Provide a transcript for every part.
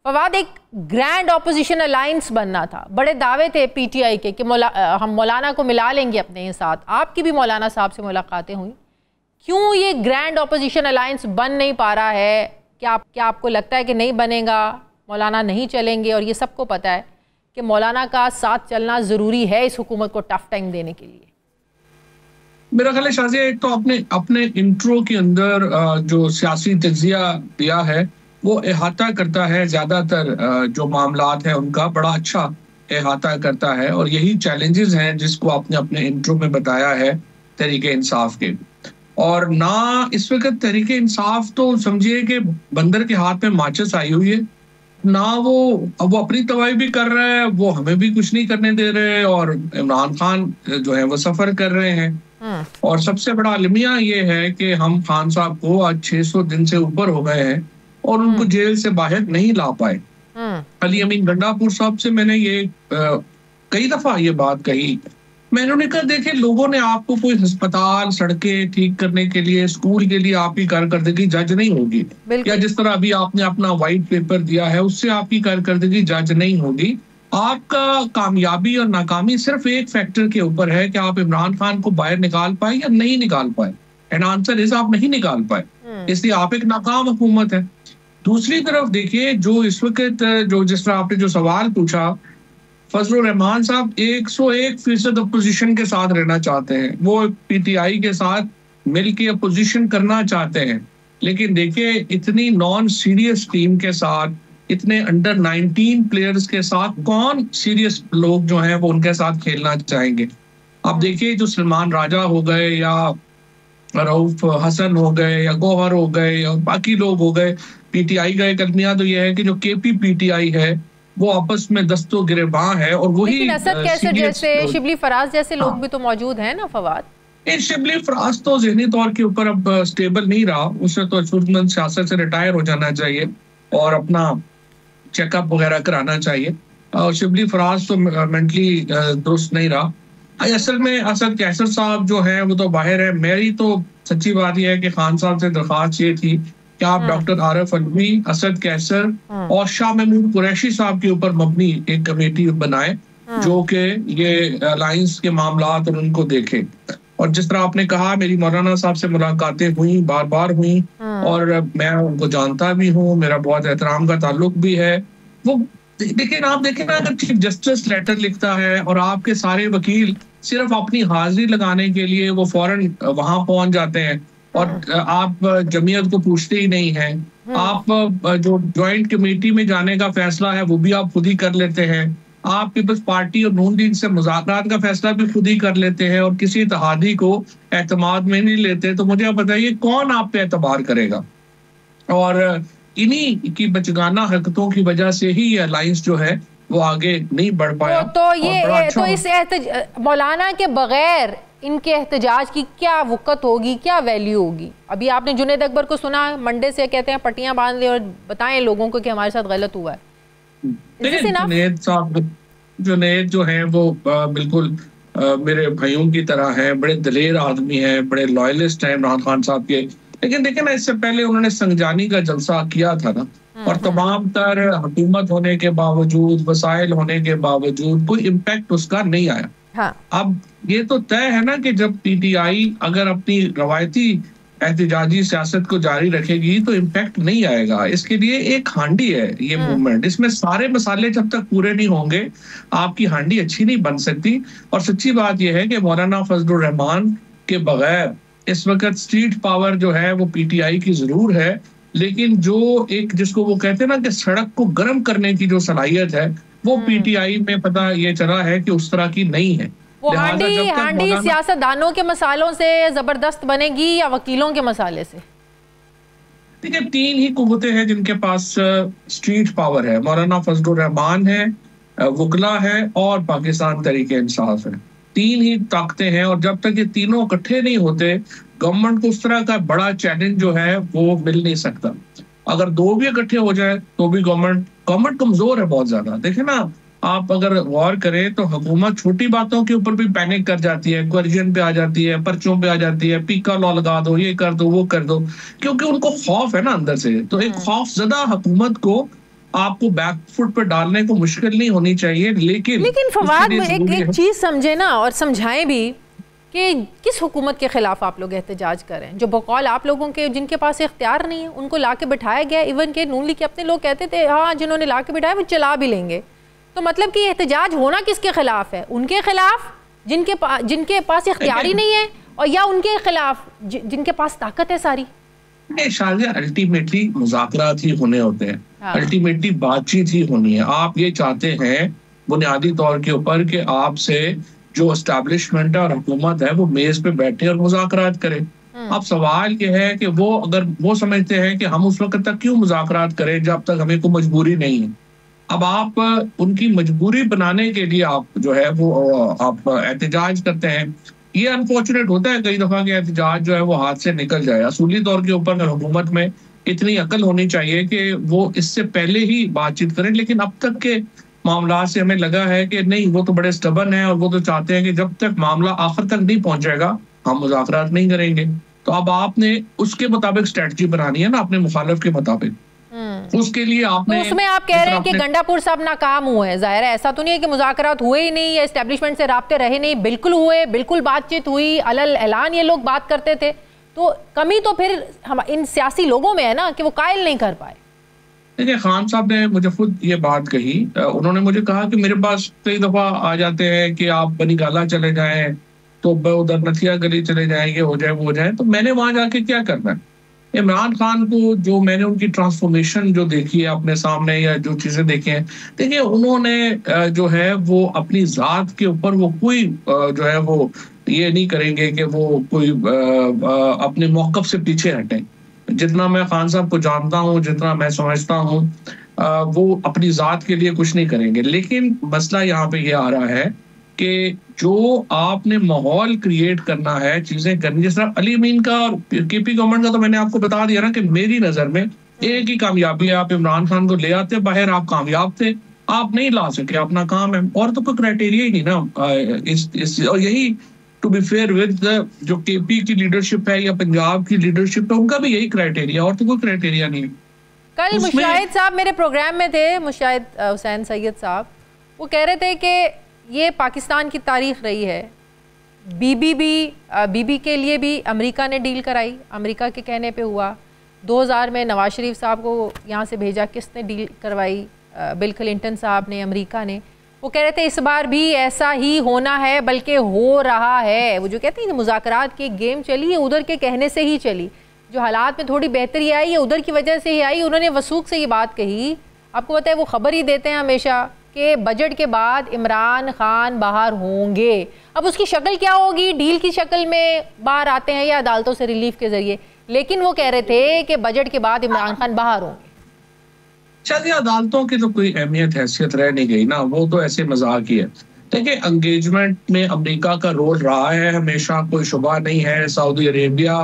फवाद, एक grand opposition alliance बनना था, बड़े दावे थे पीटीआई के कि हम मौलाना को मिला लेंगे अपने साथ। आपकी भी मौलाना साहब से मुलाकातें हुई, क्यों ये ग्रैंड ऑपोजिशन अलायंस बन नहीं पा रहा है? क्या आपको लगता है कि नहीं बनेगा, मौलाना नहीं चलेंगे? और ये सबको पता है कि मौलाना का साथ चलना ज़रूरी है इस हुकूमत को टफ टाइम देने के लिए। मेरा ख्याल है शाज़िया, एक तो आपने अपने इंट्रो के अंदर जो सियासी तज्जिया दिया है वो अहाता करता है, ज्यादातर जो मामलात हैं उनका बड़ा अच्छा अहाता करता है, और यही चैलेंजेस हैं जिसको आपने अपने इंट्रो में बताया है तहरीके इंसाफ के। और ना इस वक्त तहरीके इंसाफ तो समझिए कि बंदर के हाथ में माचिस आई हुई है, ना वो अपनी तबाही भी कर रहा है, वो हमें भी कुछ नहीं करने दे रहे, और इमरान खान जो है वो सफर कर रहे हैं। और सबसे बड़ा अलमिया ये है कि हम खान साहब को आज 600 दिन से ऊपर हो गए हैं और उनको जेल से बाहर नहीं ला पाए। अली अमीन गंडापुर साहब से मैंने ये कई दफा ये बात कही, मैंने कहा देखे, लोगों ने आपको कोई अस्पताल, सड़कें ठीक करने के लिए, स्कूल के लिए आपकी कारकर्दगी जज नहीं होगी, या जिस तरह अभी आपने अपना व्हाइट पेपर दिया है उससे आपकी कारकर्दगी जज नहीं होगी। आपका कामयाबी और नाकामी सिर्फ एक फैक्टर के ऊपर है कि आप इमरान खान को बाहर निकाल पाए या नहीं निकाल पाए, एंड आंसर इज आप नहीं निकाल पाए, इसलिए आप एक नाकाम हुकूमत है। दूसरी तरफ देखिए, जो इस वक्त जो जिस तरह आपने जो सवाल पूछा, फजलुर रहमान साहब 101% अपोजिशन के साथ रहना चाहते हैं, वो पीटीआई के साथ मिलके अपोजिशन करना चाहते हैं, लेकिन देखिए इतनी नॉन सीरियस टीम के साथ, इतने अंडर 19 प्लेयर्स के साथ कौन सीरियस लोग जो हैं वो उनके साथ खेलना चाहेंगे? आप देखिए, जो सलमान राजा हो गए या रऊफ हसन हो गए या गौहर हो गए और बाकी लोग हो गए, पीटीआई का एक अलमिया तो यह है कि जो केपी पीटीआई है वो आपस में दस्तो गिरेबां है, और वही असद कैसर जैसे, शिबली फराज जैसे लोग भी तो मौजूद हैं ना फवाद। शिबली फराज तो ज़हनी तौर के ऊपर अब स्टेबल नहीं रहा, उसे तो सूरजमंद सियासत से रिटायर हो जाना चाहिए और अपना चेकअप वगैरह कराना चाहिए, और शिबली फराज तो मेंटली दुरुस्त नहीं रहा। असल में असद कैसर साहब जो है वो तो बाहर है। मेरी तो सच्ची बात यह है कि खान साहब से दरख्वास्त ये थी कि आप डॉक्टर आरिफ अलवी, असद कैसर और शाह महमूद कुरैशी साहब के ऊपर मबनी एक कमेटी बनाए जो कि ये अलायंस के मामलात और उनको देखे। और जिस तरह आपने कहा, मेरी मौलाना साहब से मुलाकातें हुई, बार बार हुई, और मैं उनको जानता भी हूँ, मेरा बहुत एहतराम का ताल्लुक भी है। वो लेकिन आप देखें ना, अगर चीफ जस्टिस लेटर लिखता है और आपके सारे वकील सिर्फ अपनी हाजिरी लगाने के लिए वो फौरन वहां पहुंच जाते हैं और आप जमीयत को पूछते ही नहीं हैं, आप जो ज्वाइंट कमेटी में जाने का फैसला है वो भी आप खुद ही कर लेते हैं, आप पीपल्स पार्टी और नून लीग से मुज़ाकरात का फैसला भी खुद ही कर लेते हैं और किसी इत्तेहादी को एतमाद में नहीं लेते, तो मुझे आप बताइए कौन आप पे एतबार करेगा? और इन्हीं की बचगाना हरकतों की वजह से ही ये अलायंस जो है वो आगे नहीं बढ़ पाया। तो ये तो इस मौलाना के बगैर इनके एहतजाज की क्या वक़्त होगी, क्या वैल्यू होगी? अभी आपने जुनैद अकबर को सुना, मंडे से कहते हैं पट्टियां बांध ले और बताएं लोगों को कि हमारे साथ गलत हुआ है। जुनैद साहब, जुनैद जो है वो बिल्कुल मेरे भाइयों की तरह है, बड़े दलेर आदमी है, बड़े लॉयलिस्ट हैं इमरान खान साहब के। लेकिन देखें ना, इससे पहले उन्होंने संगजानी का जलसा किया था ना, और तमाम तर हुकूमत होने के बावजूद, वसाइल होने के बावजूद कोई इम्पैक्ट उसका नहीं आया। हाँ। अब ये तो तय है ना कि जब पीटीआई अगर अपनी रवायती एहतजाजी सियासत को जारी रखेगी तो इम्पैक्ट नहीं आएगा। इसके लिए एक हांडी है ये मूवमेंट, इसमें सारे मसाले जब तक पूरे नहीं होंगे आपकी हांडी अच्छी नहीं बन सकती। और सच्ची बात यह है कि मौलाना फजलुर रहमान के बगैर इस वक्त स्ट्रीट पावर जो है वो पीटीआई की जरूर है, लेकिन जो एक जिसको वो कहते हैं ना कि सड़क को गर्म करने की जो सलाहियत है वो पीटीआई में पता ये चला है कि उस तरह की नहीं है। वो हांडी सियासतदानों के मसालों से जबरदस्त बनेगी या वकीलों के मसाले से? देखिए, तीन ही कुव्वतें हैं जिनके पास स्ट्रीट पावर है। मौलाना फजलुर रहमान है, वकला है और पाकिस्तान तहरीक इंसाफ है। तीन ही ताकतें हैं, और जब तक ये तीनों इकट्ठे नहीं होते गवर्नमेंट को उस तरह का बड़ा चैलेंज जो है वो मिल नहीं सकता। अगर दो भी इकट्ठे हो जाए तो भी गवर्नमेंट कमजोर है बहुत ज्यादा। देखे ना, आप अगर गौर करें तो हुकूमत छोटी बातों के ऊपर भी पैनिक कर जाती है, क्वर्जन पे आ जाती है, पर्चों पे आ जाती है, पीका लॉ लगा दो, ये कर दो, वो कर दो, क्योंकि उनको खौफ है ना अंदर से। तो एक खौफ ज़दा हुकूमत को आपको बैक फुट पर डालने को मुश्किल नहीं होनी चाहिए, लेकिन फवाद एक चीज समझे ना और समझाएं भी कि किस हुकूमत के खिलाफ आप लोग एहतजाज करें, जो बकौल आप लोगों के जिनके पास इख्तियार नहीं है उनको ला के बिठाया गया। इवन के नून लीग के अपने लोग कहते थे हाँ जिन्होंने ला के बिठाया वो चला भी लेंगे। तो मतलब कि एहतजाज होना किसके खिलाफ है? उनके खिलाफ जिनके पास इख्तियार ही नहीं है, और या उनके खिलाफ जिनके पास ताकत है सारी? शाज़िया अल्टीमेटली मुज़ाकरात ही होने होते हैं, अल्टीमेटली बातचीत ही होनी है। आप ये चाहते हैं बुनियादी तौर के ऊपर कि आपसे जो एस्टैब्लिशमेंट है और हुकूमत है वो मेज पे बैठे और मुज़ाकरात करे। अब सवाल ये है कि वो अगर वो समझते हैं कि हम उस वक्त तक क्यों मुज़ाकरात करें जब तक हमें कोई मजबूरी नहीं है। अब आप उनकी मजबूरी बनाने के लिए आप जो है वो आप एहतजाज करते हैं। ये अनफॉर्चुनेट होता है कई दफा कि एहतजाज जो है वो हाथ से निकल जाए। असूली तौर के ऊपर हुकूमत में इतनी अकल होनी चाहिए कि वो इससे पहले ही बातचीत करें, लेकिन अब तक के मामला से हमें लगा है कि नहीं, वो तो बड़े स्टबन है और वो तो चाहते हैं कि जब तक मामला आखिर तक नहीं पहुंच जाएगा हम मुज़ाकरात नहीं करेंगे। तो अब आपने उसके मुताबिक स्ट्रेटजी बनानी है ना, अपने मुखालिफ के मुताबिक। उसके लिए आपने तो उसमें आप कह रहे हैं कि गंडापुर साहब नाकाम हुए हैं। जाहिर है ऐसा तो नहीं है कि मुज़ाकरात हुए ही नहीं या एस्टेब्लिशमेंट से राब्ते रहे नहीं, बिल्कुल हुए, बिल्कुल बातचीत हुई, अलल ऐलान ये लोग बात करते थे। तो कमी तो फिर हम इन सियासी लोगों में है ना कि वो कायल नहीं कर पाए। देखिए खान साहब ने मुझे खुद ये बात कही, उन्होंने मुझे कहा कि मेरे पास कई दफा आ जाते हैं कि आप बनीगाला चले जाएं तो उधर नथिया गली चले जाएंगे, हो जाए वो हो जाए। तो मैंने वहां जाके क्या करना है? इमरान खान को जो मैंने उनकी ट्रांसफॉर्मेशन जो देखी है अपने सामने या जो चीजें देखी हैं, देखिए उन्होंने जो है वो अपनी जात के ऊपर वो कोई जो है वो ये नहीं करेंगे कि वो कोई अपने मौकफ से पीछे हटें। जितना मैं खान साहब को जानता हूँ, जितना मैं समझता हूँ, वो अपनी जात के लिए कुछ नहीं करेंगे। लेकिन मसला यहाँ पे ये आ रहा है कि जो आपने माहौल क्रिएट करना है, चीजें करनी, जिस तरह अली अमीन का और केपी गवर्नमेंट का तो मैंने आपको बता दिया ना कि मेरी नजर में एक ही कामयाबी है, आप इमरान खान को ले आते बाहर, आप कामयाब थे, आप नहीं ला सके, अपना काम है और तो कोई क्राइटेरिया ही नहीं ना। और यही टू बी फेयर विद जो केपी की लीडरशिप है या पंजाब की लीडरशिप है, उनका भी यही क्राइटेरिया, और तो कोई क्राइटेरिया नहीं। कल मुशाहिद साहब मेरे प्रोग्राम में थे, मुशाहिद हुसैन सैयद साहब, वो कह रहे थे कि ये पाकिस्तान की तारीख रही है। बीबी के लिए भी अमेरिका ने डील कराई, अमेरिका के कहने पे हुआ। 2000 में नवाज शरीफ साहब को यहाँ से भेजा, किसने डील करवाई? बिल क्लिंटन साहब ने, अमेरिका ने। वो कह रहे थे इस बार भी ऐसा ही होना है, बल्कि हो रहा है। वो जो कहते हैं मुज़ाकरात की गेम चली है, उधर के कहने से ही चली। जो हालात में थोड़ी बेहतरी आई है उधर की वजह से ही आई। उन्होंने वसूख से ये बात कही, आपको पता है वो खबर ही देते हैं हमेशा कि बजट के बाद इमरान खान बाहर होंगे। अब उसकी शक्ल क्या होगी? डील की शक्ल में बाहर आते हैं या अदालतों से रिलीफ के जरिए, लेकिन वो कह रहे थे कि बजट के बाद इमरान खान बाहर होंगे। चलिए अदालतों की तो कोई अहमियत हैसियत रह नहीं गई ना, वो तो ऐसे मजाक ही है। देखिए एंगेजमेंट में अमेरिका का रोल रहा है हमेशा, कोई शुबा नहीं है। सऊदी अरेबिया,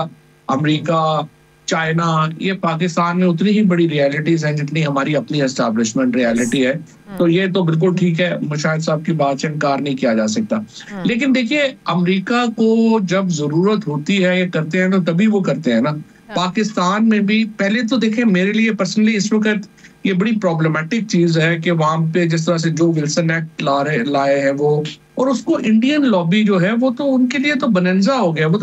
अमेरिका, चाइना, ये पाकिस्तान में उतनी ही बड़ी रियलिटीज हैं जितनी हमारी अपनी एस्टैब्लिशमेंट रियलिटी है। तो ये तो बिल्कुल ठीक है, मुशाहिद साहब की बात से इनकार नहीं किया जा सकता। लेकिन देखिए अमेरिका को जब जरूरत होती है ये करते हैं तो तभी वो करते हैं ना। पाकिस्तान में भी पहले तो देखिए मेरे लिए पर्सनली इस वक्त ये बड़ी प्रॉब्लमेटिक चीज है कि वहां पे जिस तरह से जो विल्सन एक्ट लाए हैं वो, और उसको इंडियन लॉबी जो है वो तो उनके लिए तो बनंजा हो गया। वो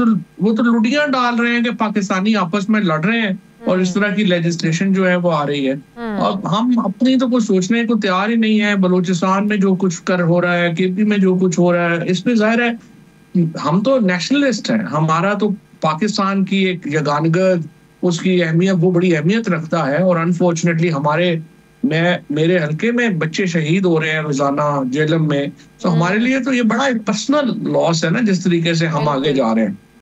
तो लुटियां डाल रहे हैं कि पाकिस्तानी आपस में लड़ रहे हैं और इस तरह की लेजिस्लेशन जो है वो आ रही है। और हम अपनी तो कुछ सोचने को तैयार ही नहीं है। बलूचिस्तान में जो कुछ कर हो रहा है, केपी में जो कुछ हो रहा है, इसमें जाहिर है हम तो नेशनलिस्ट हैं। हमारा तो पाकिस्तान की एक यगानगत, उसकी अहमियत, वो बड़ी अहमियत रखता है। और अनफॉर्चुनेटली मेरे हल्के में बच्चे शहीद हो रहे हैं रोजाना जेलम में। तो हमारे लिए तो ये बड़ा एक पर्सनल लॉस है ना, जिस तरीके से हम आगे जा रहे हैं।